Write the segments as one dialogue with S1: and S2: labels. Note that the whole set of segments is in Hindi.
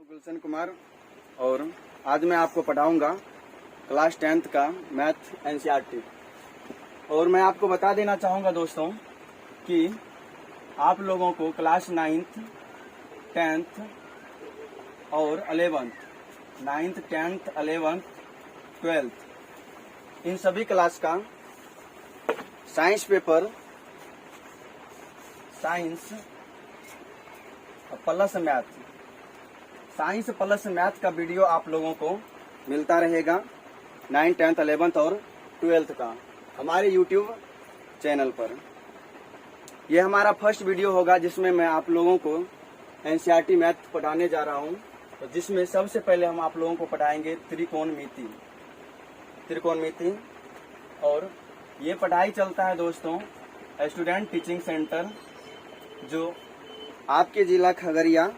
S1: गुलशन कुमार और आज मैं आपको पढ़ाऊंगा क्लास 10th का मैथ एनसीईआरटी। और मैं आपको बता देना चाहूँगा दोस्तों कि आप लोगों को क्लास 9th 10th और 11th 9th 10th 11th 12th इन सभी क्लास का science paper science plus math science plus math का वीडियो आप लोगों को मिलता रहेगा 9th 10th 11th और 12th का हमारे YouTube चैनल पर। यह हमारा फर्स्ट वीडियो होगा जिसमें मैं आप लोगों को एनसीईआरटी मैथ पढ़ाने जा रहा हूं, तो जिसमें सबसे पहले हम आप लोगों को पढ़ाएंगे त्रिकोणमिति। और ये पढ़ाई चलता है दोस्तों स्टूडेंट टीचिंग सेंटर, जो आपके जिला खगड़िया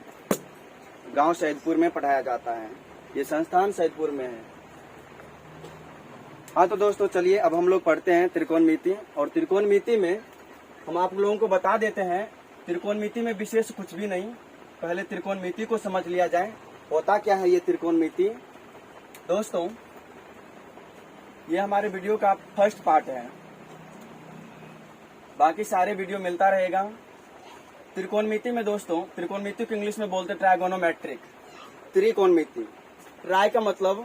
S1: गांव सैदपुर में पढ़ाया जाता है। ये संस्थान सैदपुर में है। हाँ तो दोस्तों चलिए अब हम लोग पढ़ते हैं त्रिकोणमिति। और त्रिकोणमिति में हम आप लोगों को बता देते हैं, त्रिकोणमिति में विशेष कुछ भी नहीं। पहले त्रिकोणमिति को समझ लिया जाए, होता क्या है ये त्रिकोणमिति। दोस्तों ये हमारे वीडियो का फर्स्ट पार्ट है, बाकी सारे वीडियो मिलता रहेगा। त्रिकोणमिति में दोस्तों, त्रिकोणमिति को इंग्लिश में बोलते ट्राइगोनोमेट्रिक। त्रिकोणमिति, ट्राई का मतलब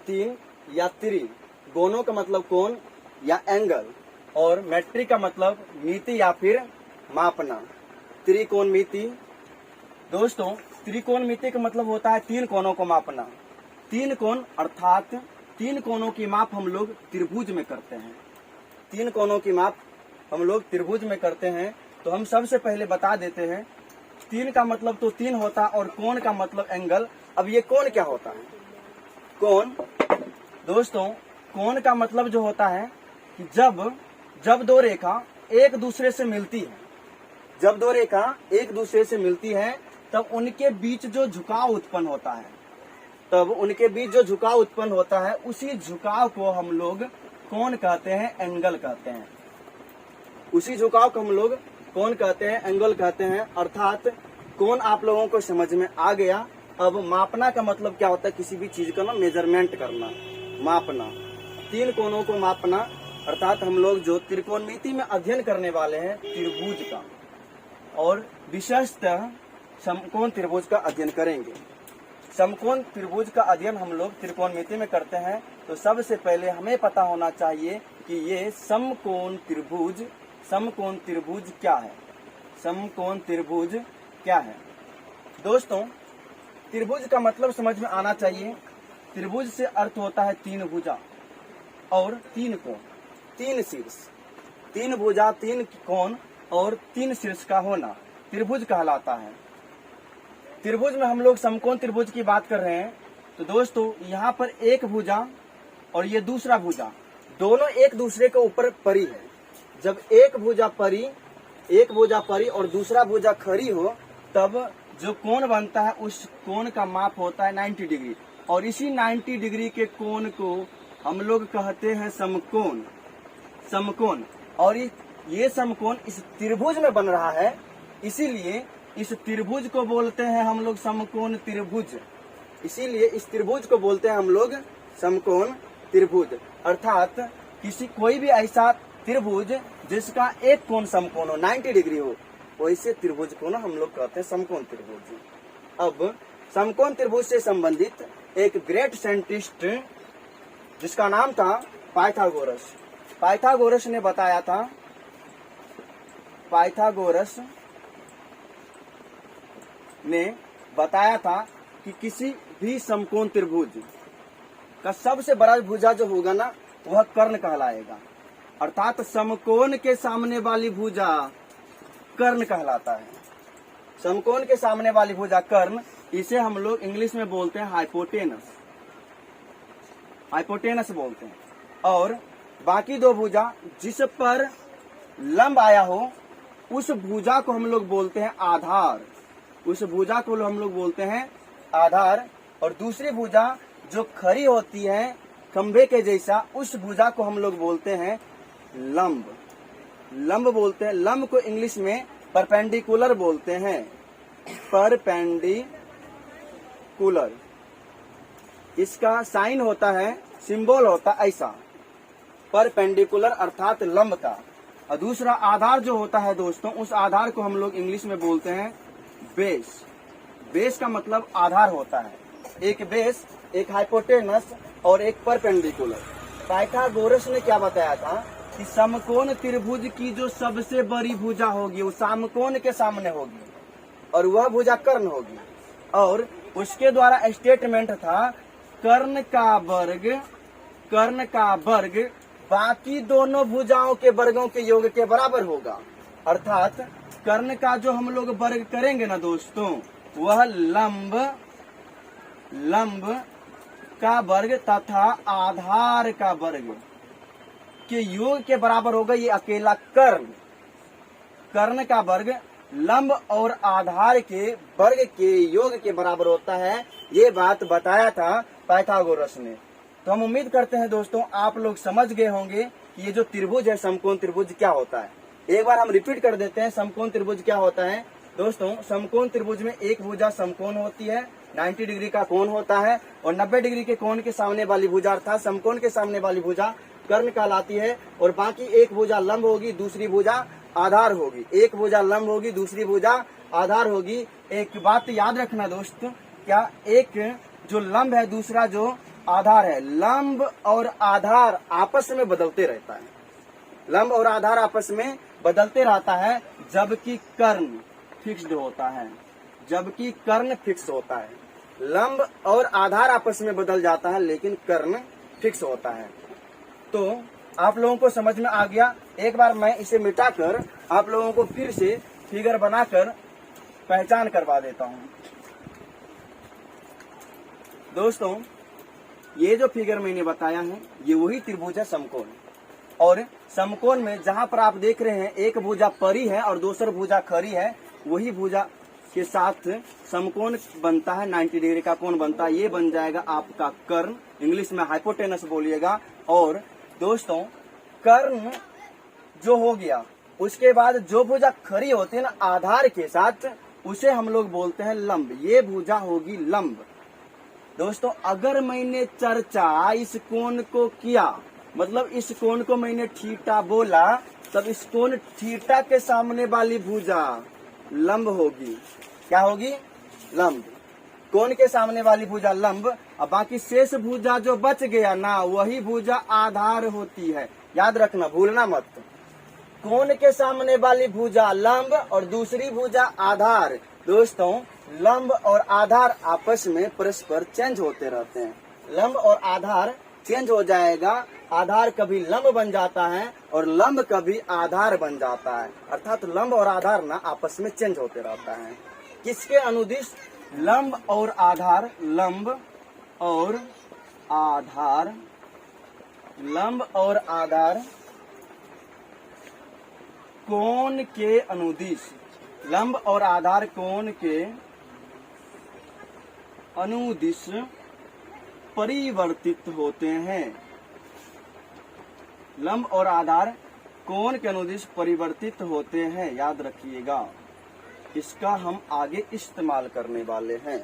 S1: तीन या त्रि, गोनो का मतलब कोण या एंगल, और मैट्रिक का मतलब मिति या फिर मापना। त्रिकोणमिति दोस्तों, त्रिकोणमिति का मतलब होता है तीन कोणों को मापना। तीन कोण अर्थात तीन कोणों की माप हम लोग त्रिभुज में करते हैं। तीन कोणों की माप हम लोग त्रिभुज में करते हैं। तो हम सबसे पहले बता देते हैं, तीन का मतलब तो तीन होता और कोण का मतलब एंगल। अब ये कोण क्या होता है? कोण दोस्तों, कोण का मतलब जो होता है कि जब दो रेखा एक दूसरे से मिलती है, जब दो रेखा एक दूसरे से मिलती है तब उनके बीच जो झुकाव उत्पन्न होता है, तब उनके बीच जो झुकाव उत्पन्न होता है उसी झुकाव को हम लोग कोण कहते हैं, एंगल कहते हैं। उसी झुकाव को हम लोग कोण कहते हैं, एंगल कहते हैं। अर्थात कोण आप लोगों को समझ में आ गया। अब मापना का मतलब क्या होता है? किसी भी चीज का ना मेजरमेंट करना, मापना, तीन कोणों को मापना। अर्थात हम लोग जो त्रिकोणमिति में अध्ययन करने वाले हैं त्रिभुज का, और विशेषतः समकोण त्रिभुज का अध्ययन करेंगे। समकोण त्रिभुज का अध्ययन हम लोग त्रिकोणमिति में करते हैं। तो सबसे पहले हमें पता होना चाहिए कि ये समकोण त्रिभुज क्या है। समकोण त्रिभुज क्या है? दोस्तों त्रिभुज का मतलब समझ में आना चाहिए। त्रिभुज से अर्थ होता है तीन भुजा और तीन कोण, तीन शीर्ष। तीन भुजा, तीन कोण और तीन शीर्ष का होना त्रिभुज कहलाता है। त्रिभुज में हम लोग समकोण त्रिभुज की बात कर रहे हैं। तो दोस्तों यहाँ पर एक भुजा और ये दूसरा भुजा, दोनों एक दूसरे के ऊपर परी है। जब एक भुजा परी और दूसरा भुजा खड़ी हो, तब जो कोण बनता है उस कोण का माप होता है 90 डिग्री। और इसी 90 डिग्री के कोण को हम लोग कहते हैं समकोण। समकोण, और ये समकोण इस त्रिभुज में बन रहा है, इसीलिए इस त्रिभुज को बोलते हैं हम लोग समकोण त्रिभुज। इसीलिए इस त्रिभुज को बोलते हैं हम लोग समकोण त्रिभुज। अर्थात कोई भी ऐसा त्रिभुज जिसका एक कोण समकोण हो, 90 डिग्री हो, वैसे त्रिभुज को ना हम लोग कहते हैं समकोण त्रिभुज। अब समकोण त्रिभुज से संबंधित एक ग्रेट साइंटिस्ट जिसका नाम था पाइथागोरस। पाइथागोरस ने बताया था, पाइथागोरस ने बताया था कि किसी भी समकोण त्रिभुज का सबसे बड़ा भुजा जो होगा ना, वह कर्ण कहलाएगा। अर्थात समकोण के सामने वाली भुजा कर्ण कहलाता है। समकोण के सामने वाली भुजा कर्ण, इसे हम लोग इंग्लिश में बोलते हैं हाइपोटेनस, हाइपोटेनस बोलते हैं। और बाकी दो भुजा जिस पर लंब आया हो उस भुजा को हम लोग बोलते हैं आधार, उस भुजा को हम लोग बोलते हैं आधार। और दूसरी भुजा जो खड़ी होती है खंभे के जैसा, उस भुजा को हम लोग बोलते हैं लंब, लंब बोलते हैं। लंब को इंग्लिश में परपेंडिकुलर बोलते हैं, परपेंडिकुलर, इसका साइन होता है, सिंबल होता है ऐसा, परपेंडिकुलर अर्थात लंब का। और दूसरा आधार जो होता है दोस्तों, उस आधार को हम लोग इंग्लिश में बोलते हैं बेस। बेस का मतलब आधार होता है, एक बेस, एक हाइपोटेनस और एक परपेंडिकुलर। पाइथागोरस ने क्या बताया था कि समकोण त्रिभुज की जो सबसे बड़ी भुजा होगी वो समकोण के सामने होगी और वह भुजा कर्ण होगी। और उसके द्वारा स्टेटमेंट था कर्ण का वर्ग बाकी दोनों भुजाओं के वर्गों के योग के बराबर होगा। अर्थात कर्ण का जो हम लोग वर्ग करेंगे ना दोस्तों, वह लंब का वर्ग तथा आधार का वर्ग के योग के बराबर होगा। ये अकेला कर्ण का वर्ग लंब और आधार के वर्ग के योग के बराबर होता है। ये बात बताया था पाइथागोरस ने। तो हम उम्मीद करते हैं दोस्तों आप लोग समझ गए होंगे कि ये जो त्रिभुज है समकोण त्रिभुज क्या होता है। एक बार हम रिपीट कर देते हैं समकोण त्रिभुज क्या होता है। दोस्तों समकोण त्रिभुज में एक भुजा समकोण होती है, 90 डिग्री का कोण होता है, और 90 डिग्री के कोण के सामने वाली भुजा अर्थात समकोण के सामने वाली भुजा कर्ण कहलाती है। और बाकी एक भुजा लंब होगी, दूसरी भुजा आधार होगी। एक भुजा लंब होगी, दूसरी भुजा आधार होगी। एक बात याद रखना दोस्त, क्या एक जो लंब है दूसरा जो आधार है, लंब और आधार आपस में बदलते रहता है, लंब और आधार आपस में बदलते रहता है, जबकि कर्ण फिक्स्ड होता है, जबकि कर्ण फिक्स होता है। लंब और आधार आपस में बदल जाता है लेकिन कर्ण फिक्स होता है। तो आप लोगों को समझ में आ गया। एक बार मैं इसे मिटाकर आप लोगों को फिर से फिगर बनाकर पहचान करवा देता हूं। दोस्तों ये जो फिगर मैंने बताया है ये वही त्रिभुज है समकोण। और समकोण में जहां पर आप देख रहे हैं एक भुजा परी है और दूसरी भुजा खरी है, वही भुजा के साथ समकोण बनता है, 90 डिग्री का कोण बनता है। ये बन जाएगा आपका कर्ण, इंग्लिश में हाइपोटेनस बोलिएगा। और दोस्तों कर्ण जो हो गया, उसके बाद जो भुजा खड़ी होती है ना आधार के साथ, उसे हम लोग बोलते हैं लंब। ये भुजा होगी लंब। दोस्तों अगर मैंने चर्चा इस कोण को किया, मतलब इस कोण को मैंने थीटा बोला, तब इस कोण थीटा के सामने वाली भुजा लंब होगी। क्या होगी? लंब। कोण के सामने वाली भुजा लंब, और बाकी शेष भुजा जो बच गया ना, वही भुजा आधार होती है। याद रखना, भूलना मत। कोण के सामने वाली भुजा लंब और दूसरी भुजा आधार। दोस्तों लंब और आधार आपस में परस्पर चेंज होते रहते हैं। लंब और आधार चेंज हो जाएगा, आधार कभी लंब बन जाता है और लंब कभी आधार बन जाता है। अर्थात लंब और आधार ना आपस में चेंज होते रहता है। किसके अनुदिश? लंब और आधार, लंब और आधार, लंब और आधार कोण के अनुदिश, लंब और आधार कोण के अनुदिश परिवर्तित होते हैं। लंब और आधार कोण के अनुदिश परिवर्तित होते हैं, याद रखिएगा। इसका हम आगे इस्तेमाल करने वाले हैं।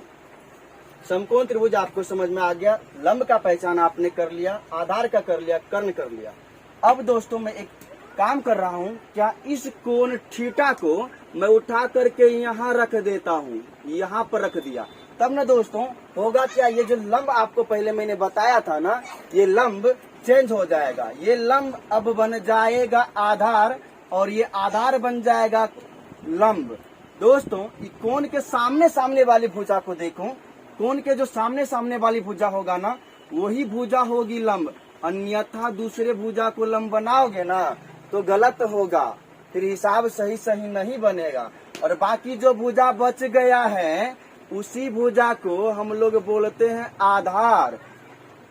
S1: समकोण त्रिभुज आपको समझ में आ गया, लंब का पहचान आपने कर लिया, आधार का कर लिया, कर्ण कर लिया। अब दोस्तों मैं एक काम कर रहा हूँ, क्या इस कोण थीटा को मैं उठा करके यहाँ रख देता हूँ, यहाँ पर रख दिया, तब ना दोस्तों होगा क्या, ये जो लंब आपको पहले मैंने बताया था ना, ये लंब चेंज हो जाएगा। ये लंब अब बन जाएगा आधार और ये आधार बन जाएगा लंब। दोस्तों कोण के सामने सामने वाली भुजा को देखो, कोण के जो सामने सामने वाली भुजा होगा ना, वही भुजा होगी लंब। अन्यथा दूसरे भुजा को लंब बनाओगे ना तो गलत होगा, फिर हिसाब सही सही नहीं बनेगा। और बाकी जो भुजा बच गया है उसी भुजा को हम लोग बोलते हैं आधार।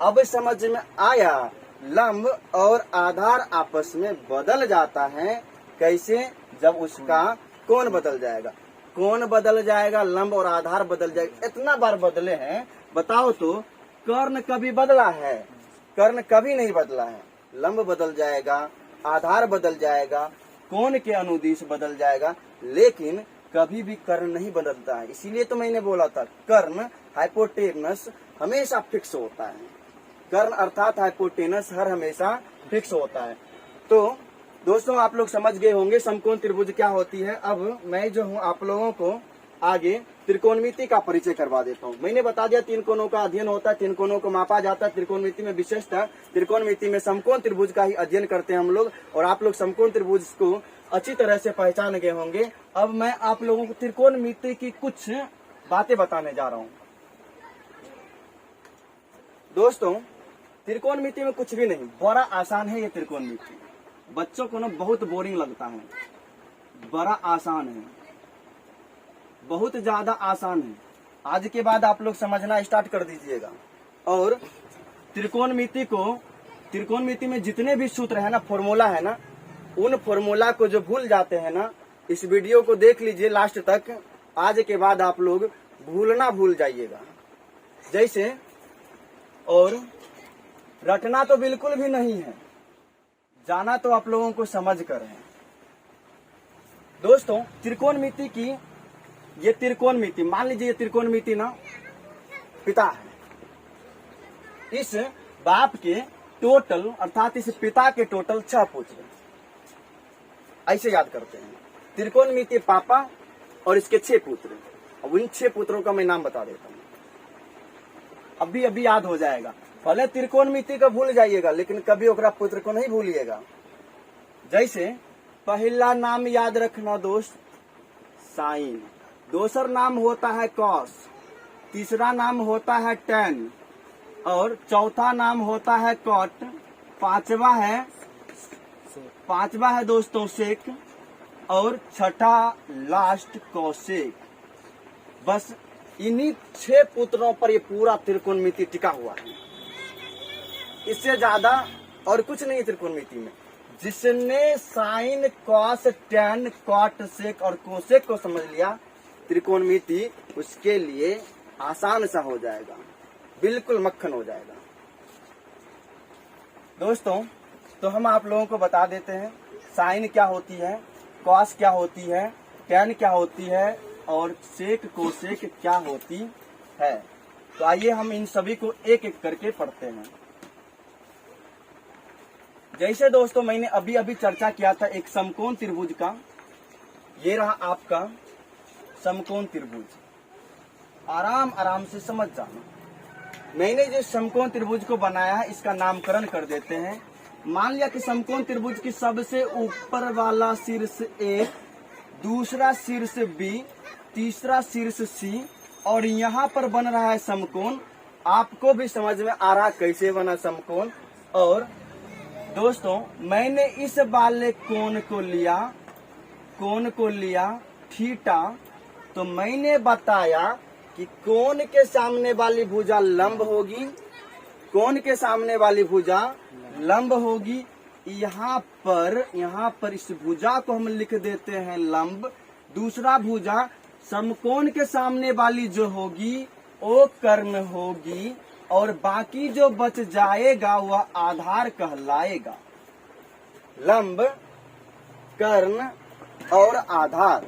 S1: अब समझ में आया, लंब और आधार आपस में बदल जाता है। कैसे? जब उसका कोण बदल जाएगा, कोण बदल जाएगा, लंब और आधार बदल जाएगा। इतना बार बदले हैं, बताओ तो कर्ण कभी बदला है? कर्ण कभी नहीं बदला है। लंब बदल जाएगा, आधार बदल जाएगा, कोण के अनुदिश बदल जाएगा, लेकिन कभी भी कर्ण नहीं बदलता है। इसीलिए तो मैंने बोला था कर्ण हाइपोटेनस हमेशा फिक्स होता है। कर्ण अर्थात हाइपोटेनस हर हमेशा फिक्स होता है। तो दोस्तों आप लोग समझ गए होंगे समकोण त्रिभुज क्या होती है। अब मैं जो हूँ आप लोगों को आगे त्रिकोणमिति का परिचय करवा देता हूँ। मैंने बता दिया तीन कोणों का अध्ययन होता है, तीन कोणों को मापा जाता है। त्रिकोणमिति में विशेषतः त्रिकोणमिति में समकोण त्रिभुज का ही अध्ययन करते हैं हम लोग, और आप लोग समकोण त्रिभुज को अच्छी तरह से पहचान गए होंगे। अब मैं आप लोगों को त्रिकोणमिति की कुछ बातें बताने जा रहा हूँ। दोस्तों त्रिकोणमिति में कुछ भी नहीं, बड़ा आसान है ये त्रिकोणमिति। बच्चों को ना बहुत बोरिंग लगता है, बड़ा आसान है, बहुत ज्यादा आसान है। आज के बाद आप लोग समझना स्टार्ट कर दीजिएगा। और त्रिकोणमिति में जितने भी सूत्र है ना, फॉर्मूला है ना, उन फॉर्मूला को जो भूल जाते हैं ना, इस वीडियो को देख लीजिए लास्ट तक। आज के बाद आप लोग भूलना भूल जाइएगा जैसे, और रटना तो बिल्कुल भी नहीं है, जाना तो आप लोगों को समझ कर है। दोस्तों त्रिकोणमिति की, ये त्रिकोणमिति मान लीजिए, ये त्रिकोणमिति ना पिता है। इस बाप के टोटल अर्थात इस पिता के टोटल 6 पुत्र, ऐसे याद करते हैं। त्रिकोणमिति पापा और इसके 6 पुत्र। अब इन 6 पुत्रों का मैं नाम बता देता हूँ, अभी याद हो जाएगा। भले त्रिकोणमिति को भूल जाइएगा लेकिन कभी ओकरा पुत्र को नहीं भूलिएगा। जैसे पहला नाम याद रखना दोस्त साइन, दूसरा नाम होता है कॉस, तीसरा नाम होता है टेन, और चौथा नाम होता है कॉट, पांचवा है दोस्तों सेक, और छठा लास्ट कौशिक। बस इन्हीं 6 पुत्रों पर ये पूरा त्रिकोणमिति टिका हुआ है। इससे ज्यादा और कुछ नहीं त्रिकोणमिति में। जिसने sine cos tan cot sec और कोसेक को समझ लिया, त्रिकोणमिति उसके लिए आसान सा हो जाएगा, बिल्कुल मक्खन हो जाएगा। दोस्तों तो हम आप लोगों को बता देते हैं साइन क्या होती है, कॉस क्या होती है, टेन क्या होती है, और सेक कोसेक क्या होती है। तो आइए हम इन सभी को एक एक करके पढ़ते हैं। जैसे दोस्तों मैंने अभी चर्चा किया था एक समकोण त्रिभुज का, ये रहा आपका समकोण त्रिभुज। आराम से समझ जाना। मैंने जो समकोण त्रिभुज को बनाया है इसका नामकरण कर देते हैं। मान लिया कि समकोण त्रिभुज की सबसे ऊपर वाला शीर्ष A, दूसरा शीर्ष B, तीसरा शीर्ष C, और यहाँ पर बन रहा है समकोण। आपको भी समझ में आ रहा कैसे बना समकोण। और दोस्तों मैंने इस वाले कोण को लिया थीटा। तो मैंने बताया कि कोण के सामने वाली भुजा लंब होगी, कोण के सामने वाली भुजा लंब होगी। यहाँ पर इस भुजा को हम लिख देते हैं लंब। दूसरा भुजा समकोण के सामने वाली जो होगी वो कर्ण होगी, और बाकी जो बच जाएगा वह आधार कहलाएगा। लंब, कर्ण और आधार।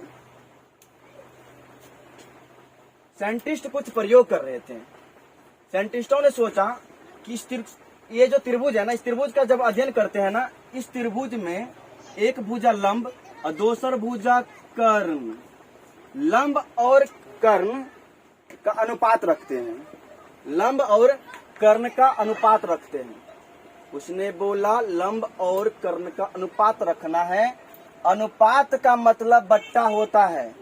S1: साइंटिस्ट कुछ प्रयोग कर रहे थे। साइंटिस्टों ने सोचा कि ये जो त्रिभुज है ना, इस त्रिभुज का जब अध्ययन करते हैं ना, इस त्रिभुज में एक भुजा लंब और दूसरा भुजा कर्ण, लंब और कर्ण का अनुपात रखते हैं, लंब और कर्ण का अनुपात रखते हैं। उसने बोला लंब और कर्ण का अनुपात रखना है। अनुपात का मतलब बट्टा होता है।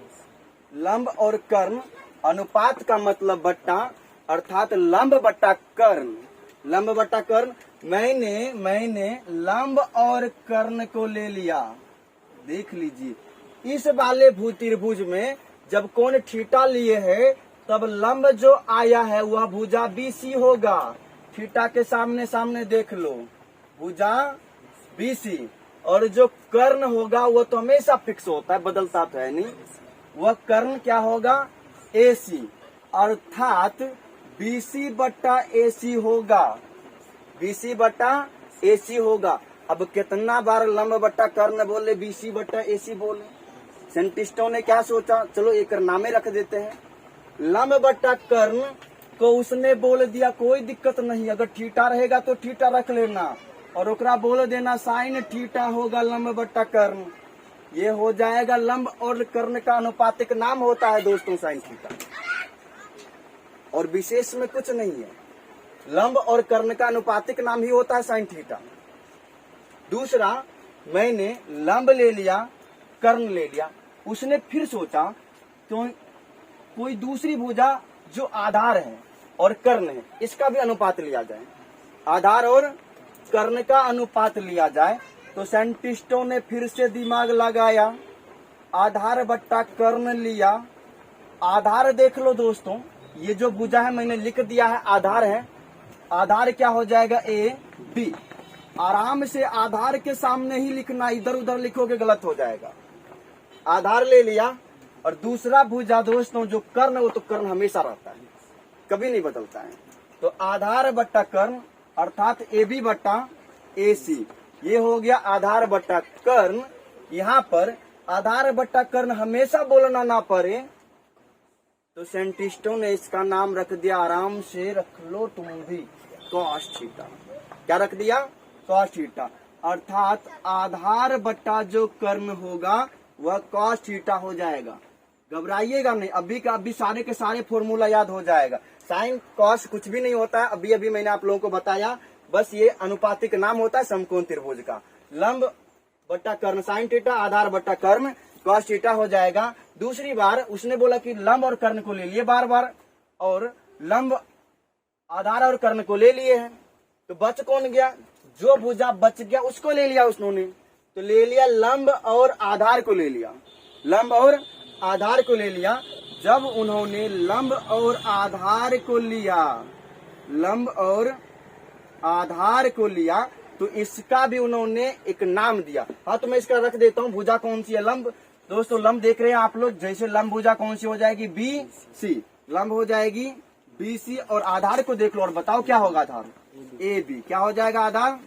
S1: लंब और कर्ण, अनुपात का मतलब बट्टा, अर्थात लंब बट्टा कर्ण, लंब बट्टा कर्ण। मैंने लंब और कर्ण को ले लिया। देख लीजिए, इस वाले त्रिभुज में जब कोण थीटा लिए है तब लंब जो आया है वह भुजा BC होगा। थीटा के सामने देख लो, भुजा BC। और जो कर्ण होगा वो तो हमेशा फिक्स होता है, बदलता तो है नहीं। वह कर्ण क्या होगा? AC, अर्थात BC बट्टा AC होगा, BC बट्टा AC होगा। अब कितना बार लंब बट्टा कर्ण बोले, BC बट्टा AC बोले। साइंटिस्टों ने क्या सोचा, चलो एक नामे रख देते हैं। लंब बट्टा कर्ण तो उसने बोल दिया कोई दिक्कत नहीं, अगर थीटा रहेगा तो थीटा रख लेना, और ओकरा बोल देना साइन थीटा होगा लंब बट्टा कर्ण। ये हो जाएगा लंब और कर्ण का अनुपातिक नाम होता है दोस्तों साइन थीटा, और विशेष में कुछ नहीं है। लंब और कर्ण का अनुपातिक नाम ही होता है साइन थीटा। दूसरा, मैंने लंब ले लिया, कर्ण ले लिया, उसने फिर सोचा क्यों कोई दूसरी भुजा जो आधार है और कर्ण है इसका भी अनुपात लिया जाए, आधार और कर्ण का अनुपात लिया जाए। तो साइंटिस्टों ने फिर से दिमाग लगाया, आधार बट्टा कर्ण लिया। आधार देख लो दोस्तों, ये जो भुजा है मैंने लिख दिया है आधार है, आधार क्या हो जाएगा ए बी। आराम से आधार के सामने ही लिखना, इधर उधर लिखोगे गलत हो जाएगा। आधार ले लिया, और दूसरा भुजा दोस्तों जो कर्ण, वो तो कर्ण हमेशा रहता है, कभी नहीं बदलता है। तो आधार बट्टा कर्ण अर्थात ए बी बट्टा ए सी, ये हो गया आधार बट्टा कर्ण। यहाँ पर आधार बट्टा कर्ण हमेशा बोलना ना पड़े, तो साइंटिस्टों ने इसका नाम रख दिया, आराम से रख लो तुम भी, कॉस थीटा। क्या रख दिया? Cos theta. अर्थात आधार बट्टा जो कर्ण होगा वह कॉस थीटा हो जाएगा। घबराइएगा नहीं, अभी का अभी सारे के सारे फॉर्मूला याद हो जाएगा। साइन कॉस कुछ भी नहीं होता है, अभी अभी मैंने आप लोगों को बताया, बस ये अनुपातिक नाम होता है समकोण त्रिभुज का। लंब बट्टा कर्ण साइन थीटा, आधार बट्टा कर्ण कॉस थीटा हो जाएगा। दूसरी बार उसने बोला कि लंब और कर्ण को ले लिए बार बार, और लंब आधार और कर्ण को ले लिए हैं, तो बच कौन गया? जो भुजा बच गया उसको ले लिया उसने, तो ले लिया लंब और आधार को ले लिया, लंब और आधार को ले लिया। जब उन्होंने लंब और आधार को लिया, लंब और आधार को लिया, तो इसका भी उन्होंने एक नाम दिया। हाँ, तो मैं इसका रख देता हूँ, भुजा कौन सी है? लंब। दोस्तों लंब देख रहे हैं आप लोग, जैसे लंब भुजा कौन सी हो जाएगी? बी सी, लंब हो जाएगी बी सी। और आधार को देख लो और बताओ क्या होगा आधार? A B. क्या हो जाएगा आधार?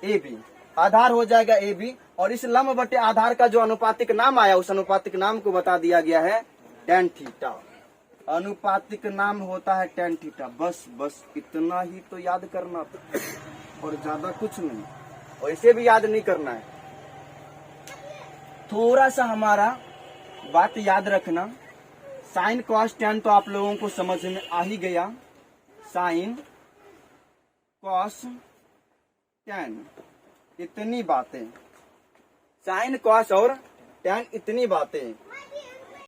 S1: ए बी, आधार हो जाएगा ए बी। और इस लंब बटे आधार का जो अनुपातिक नाम आया, उस अनुपातिक नाम को बता दिया गया है tan थीटा। अनुपातिक नाम होता है tan थीटा। बस बस इतना ही तो याद करना था, और ज्यादा कुछ नहीं, और इसे भी याद नहीं करना है। थोड़ा सा हमारा बात याद रखना, साइन कॉस tan तो आप लोगों को समझ में आ ही गया। साइन कॉस tan इतनी बातें, साइन कॉस और tan इतनी बातें।